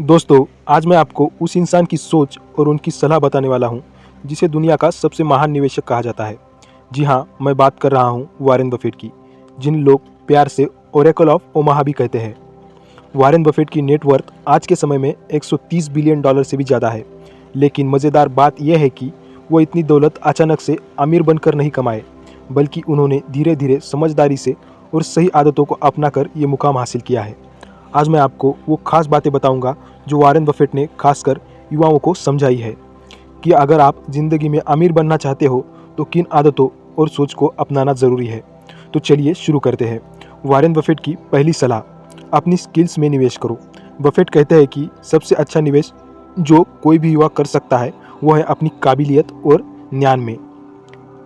दोस्तों, आज मैं आपको उस इंसान की सोच और उनकी सलाह बताने वाला हूं, जिसे दुनिया का सबसे महान निवेशक कहा जाता है। जी हाँ, मैं बात कर रहा हूं वॉरेन बफेट की, जिन लोग प्यार से ओरेकल ऑफ ओमाहा भी कहते हैं। वॉरेन बफेट की नेटवर्थ आज के समय में 130 बिलियन डॉलर से भी ज़्यादा है। लेकिन मज़ेदार बात यह है कि वो इतनी दौलत अचानक से अमीर बनकर नहीं कमाए, बल्कि उन्होंने धीरे धीरे समझदारी से और सही आदतों को अपनाकर ये मुकाम हासिल किया है। आज मैं आपको वो खास बातें बताऊंगा जो वॉरेन बफेट ने खासकर युवाओं को समझाई है कि अगर आप ज़िंदगी में अमीर बनना चाहते हो तो किन आदतों और सोच को अपनाना ज़रूरी है। तो चलिए शुरू करते हैं। वॉरेन बफेट की पहली सलाह, अपनी स्किल्स में निवेश करो। बफेट कहते हैं कि सबसे अच्छा निवेश जो कोई भी युवा कर सकता है वो है अपनी काबिलियत और ज्ञान में।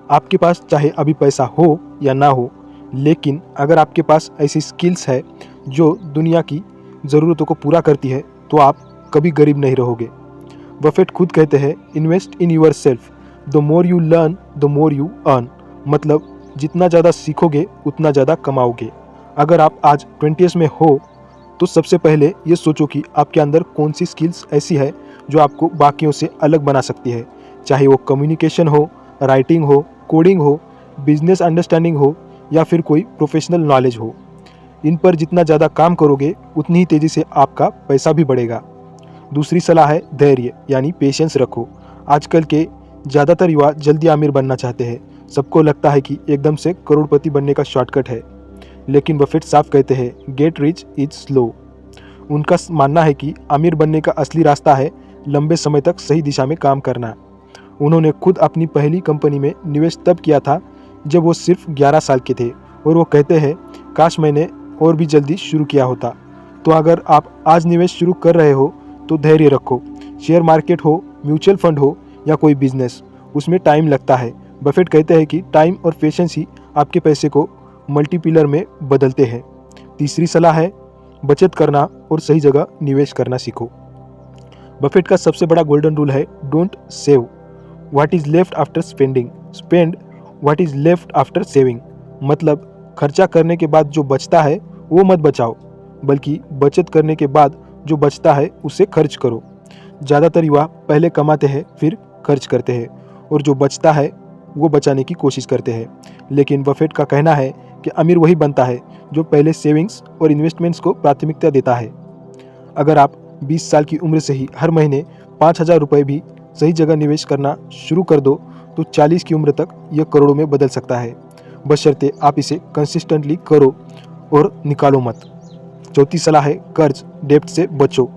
आपके पास चाहे अभी पैसा हो या ना हो, लेकिन अगर आपके पास ऐसी स्किल्स है जो दुनिया की ज़रूरतों को पूरा करती है तो आप कभी गरीब नहीं रहोगे। बफेट खुद कहते हैं, invest in yourself, the more you learn the more you earn. मतलब जितना ज़्यादा सीखोगे उतना ज़्यादा कमाओगे। अगर आप आज 20s में हो तो सबसे पहले ये सोचो कि आपके अंदर कौन सी स्किल्स ऐसी है जो आपको बाकियों से अलग बना सकती है। चाहे वो कम्युनिकेशन हो, राइटिंग हो, कोडिंग हो, बिजनेस अंडरस्टैंडिंग हो या फिर कोई प्रोफेशनल नॉलेज हो। इन पर जितना ज़्यादा काम करोगे उतनी ही तेज़ी से आपका पैसा भी बढ़ेगा। दूसरी सलाह है धैर्य यानी पेशेंस रखो। आजकल के ज़्यादातर युवा जल्दी अमीर बनना चाहते हैं। सबको लगता है कि एकदम से करोड़पति बनने का शॉर्टकट है, लेकिन बफेट साफ कहते हैं, गेट रिच इज स्लो। उनका मानना है कि अमीर बनने का असली रास्ता है लंबे समय तक सही दिशा में काम करना। उन्होंने खुद अपनी पहली कंपनी में निवेश तब किया था जब वो सिर्फ 11 साल के थे, और वो कहते हैं, काश मैंने और भी जल्दी शुरू किया होता। तो अगर आप आज निवेश शुरू कर रहे हो तो धैर्य रखो। शेयर मार्केट हो, म्यूचुअल फंड हो या कोई बिजनेस, उसमें टाइम लगता है। बफेट कहते हैं कि टाइम और पेशेंस ही आपके पैसे को मल्टीप्लायर में बदलते हैं। तीसरी सलाह है, बचत करना और सही जगह निवेश करना सीखो। बफेट का सबसे बड़ा गोल्डन रूल है, don't save what is left after spending, spend what is left after saving. मतलब खर्चा करने के बाद जो बचता है वो मत बचाओ, बल्कि बचत करने के बाद जो बचता है उसे खर्च करो। ज़्यादातर युवा पहले कमाते हैं फिर खर्च करते हैं, और जो बचता है वो बचाने की कोशिश करते हैं। लेकिन बफेट का कहना है कि अमीर वही बनता है जो पहले सेविंग्स और इन्वेस्टमेंट्स को प्राथमिकता देता है। अगर आप 20 साल की उम्र से ही हर महीने 5,000 रुपये भी सही जगह निवेश करना शुरू कर दो तो 40 की उम्र तक यह करोड़ों में बदल सकता है, बशर्ते आप इसे कंसिस्टेंटली करो और निकालो मत। चौथी सलाह है, कर्ज डेब्ट से बचो।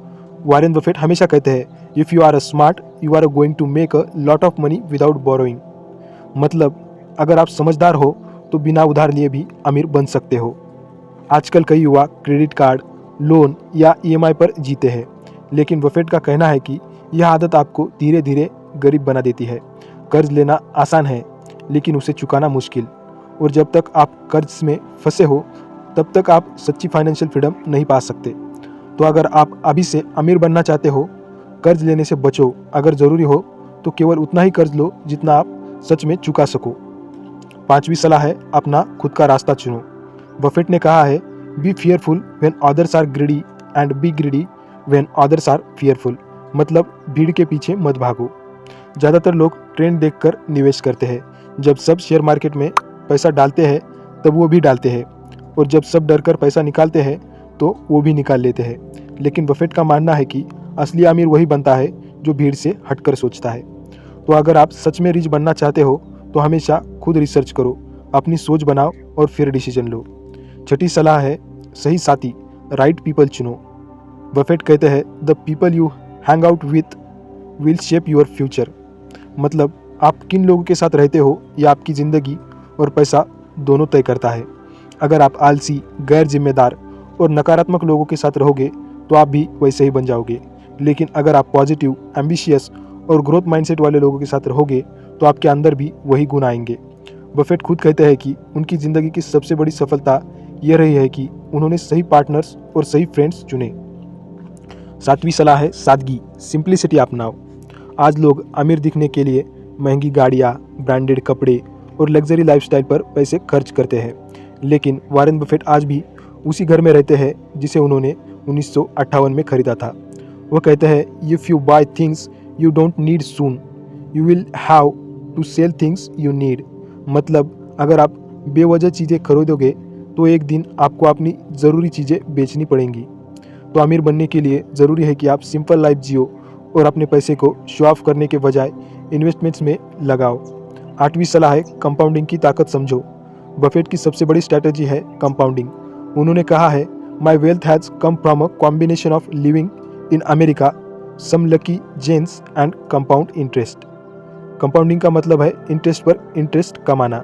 वॉरेन बफेट हमेशा कहते हैं, if you are smart you are going to make a lot of money without borrowing. मतलब अगर आप समझदार हो तो बिना उधार लिए भी अमीर बन सकते हो। आजकल कई युवा क्रेडिट कार्ड, लोन या ईएमआई पर जीते हैं, लेकिन बफेट का कहना है कि यह आदत आपको धीरे धीरे गरीब बना देती है। कर्ज लेना आसान है लेकिन उसे चुकाना मुश्किल, और जब तक आप कर्ज में फंसे हो तब तक आप सच्ची फाइनेंशियल फ्रीडम नहीं पा सकते। तो अगर आप अभी से अमीर बनना चाहते हो, कर्ज लेने से बचो। अगर ज़रूरी हो तो केवल उतना ही कर्ज लो जितना आप सच में चुका सको। पांचवी सलाह है, अपना खुद का रास्ता चुनो। बफेट ने कहा है, be fearful when others are greedy and be greedy when others are fearful. मतलब भीड़ के पीछे मत भागो। ज़्यादातर लोग ट्रेंड देखकर निवेश करते हैं। जब सब शेयर मार्केट में पैसा डालते हैं तब वो भी डालते हैं, और जब सब डरकर पैसा निकालते हैं तो वो भी निकाल लेते हैं। लेकिन बफेट का मानना है कि असली अमीर वही बनता है जो भीड़ से हटकर सोचता है। तो अगर आप सच में रिच बनना चाहते हो तो हमेशा खुद रिसर्च करो, अपनी सोच बनाओ और फिर डिसीजन लो। छठी सलाह है, सही साथी, राइट पीपल चुनो। बफेट कहते हैं, the people you hang out with will shape your future. मतलब आप किन लोगों के साथ रहते हो यह आपकी ज़िंदगी और पैसा दोनों तय करता है। अगर आप आलसी, गैर जिम्मेदार और नकारात्मक लोगों के साथ रहोगे तो आप भी वैसे ही बन जाओगे। लेकिन अगर आप पॉजिटिव, एम्बिशियस और ग्रोथ माइंडसेट वाले लोगों के साथ रहोगे तो आपके अंदर भी वही गुण आएंगे। बफेट खुद कहते हैं कि उनकी ज़िंदगी की सबसे बड़ी सफलता यह रही है कि उन्होंने सही पार्टनर्स और सही फ्रेंड्स चुने। सातवीं सलाह है, सादगी, सिंप्लिसिटी अपनाओ। आज लोग अमीर दिखने के लिए महंगी गाड़ियाँ, ब्रांडेड कपड़े और लग्जरी लाइफस्टाइल पर पैसे खर्च करते हैं, लेकिन वॉरेन बफेट आज भी उसी घर में रहते हैं जिसे उन्होंने 1958 में खरीदा था। वो कहते हैं if you buy things you don't need soon you will have to sell things you need. मतलब अगर आप बेवजह चीज़ें खरीदोगे तो एक दिन आपको अपनी ज़रूरी चीज़ें बेचनी पड़ेंगी। तो अमीर बनने के लिए ज़रूरी है कि आप सिंपल लाइफ जियो और अपने पैसे को शो ऑफ करने के बजाय इन्वेस्टमेंट्स में लगाओ। 8वीं सलाह है कंपाउंडिंग की ताकत समझो। बफेट की सबसे बड़ी स्ट्रैटेजी है कंपाउंडिंग। उन्होंने कहा है my wealth has come from a combination of living in America, some lucky genes and compound interest. Compounding का मतलब है इंटरेस्ट पर इंटरेस्ट कमाना।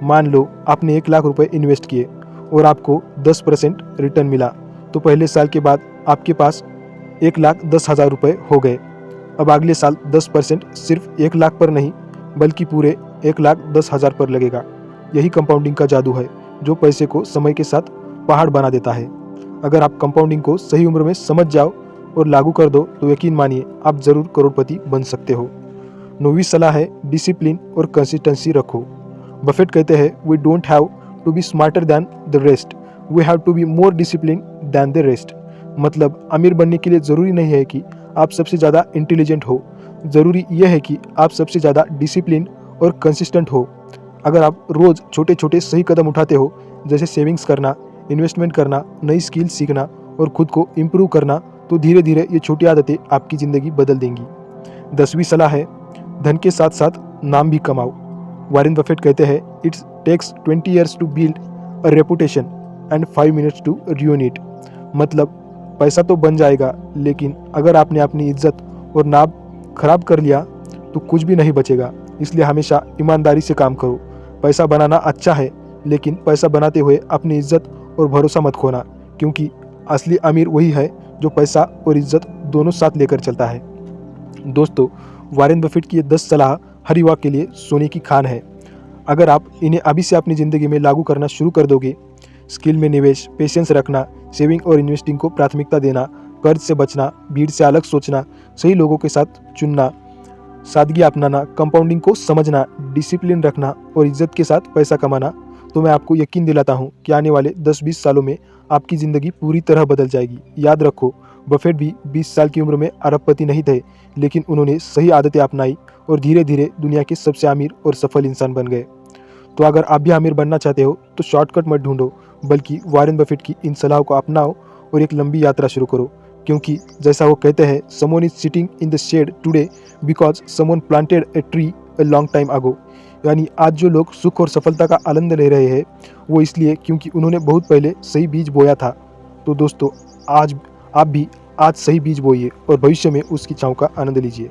मान लो आपने 1 लाख रुपए इन्वेस्ट किए और आपको 10% रिटर्न मिला, तो पहले साल के बाद आपके पास 1,10,000 रुपये हो गए। अब अगले साल 10% सिर्फ 1 लाख पर नहीं बल्कि पूरे 1,10,000 पर लगेगा। यही कंपाउंडिंग का जादू है जो पैसे को समय के साथ पहाड़ बना देता है। अगर आप कंपाउंडिंग को सही उम्र में समझ जाओ और लागू कर दो तो यकीन मानिए आप ज़रूर करोड़पति बन सकते हो। 9वीं सलाह है डिसिप्लिन और कंसिस्टेंसी रखो। बफेट कहते हैं we don't have to be smarter than the rest, we have to be more discipline than the rest. मतलब अमीर बनने के लिए ज़रूरी नहीं है कि आप सबसे ज़्यादा इंटेलिजेंट हो, ज़रूरी यह है कि आप सबसे ज़्यादा डिसिप्लिन और कंसिस्टेंट हो। अगर आप रोज़ छोटे छोटे सही कदम उठाते हो, जैसे सेविंग्स करना, इन्वेस्टमेंट करना, नई स्किल सीखना और खुद को इम्प्रूव करना, तो धीरे धीरे ये छोटी आदतें आपकी ज़िंदगी बदल देंगी। 10वीं सलाह है धन के साथ साथ नाम भी कमाओ। वॉरेन बफेट कहते हैं it's takes 20 years to build a reputation and 5 minutes to ruin it। मतलब पैसा तो बन जाएगा, लेकिन अगर आपने अपनी इज्जत और नाम खराब कर लिया तो कुछ भी नहीं बचेगा। इसलिए हमेशा ईमानदारी से काम करो। पैसा बनाना अच्छा है, लेकिन पैसा बनाते हुए अपनी इज्जत और भरोसा मत खोना, क्योंकि असली अमीर वही है जो पैसा और इज्जत दोनों साथ लेकर चलता है। दोस्तों, वॉरेन बफेट की ये 10 सलाह हर युवा के लिए सोने की खान है। अगर आप इन्हें अभी से अपनी ज़िंदगी में लागू करना शुरू कर दोगे, स्किल में निवेश, पेशेंस रखना, सेविंग और इन्वेस्टिंग को प्राथमिकता देना, कर्ज से बचना, भीड़ से अलग सोचना, सही लोगों के साथ चुनना, सादगी अपनाना, कंपाउंडिंग को समझना, डिसिप्लिन रखना और इज्जत के साथ पैसा कमाना, तो मैं आपको यकीन दिलाता हूँ कि आने वाले 10-20 सालों में आपकी ज़िंदगी पूरी तरह बदल जाएगी। याद रखो, बफेट भी 20 साल की उम्र में अरबपति नहीं थे, लेकिन उन्होंने सही आदतें अपनाई और धीरे धीरे दुनिया के सबसे अमीर और सफल इंसान बन गए। तो अगर आप भी अमीर बनना चाहते हो तो शॉर्टकट मत ढूंढो, बल्कि वॉरेन बफेट की इन सलाहों को अपनाओ और एक लंबी यात्रा शुरू करो। क्योंकि जैसा वो कहते हैं, someone is sitting in the shade today because someone planted a tree a long time ago. यानी आज जो लोग सुख और सफलता का आनंद ले रहे हैं वो इसलिए क्योंकि उन्होंने बहुत पहले सही बीज बोया था। तो दोस्तों, आज आप भी आज सही बीज बोइए और भविष्य में उसकी छाँव का आनंद लीजिए।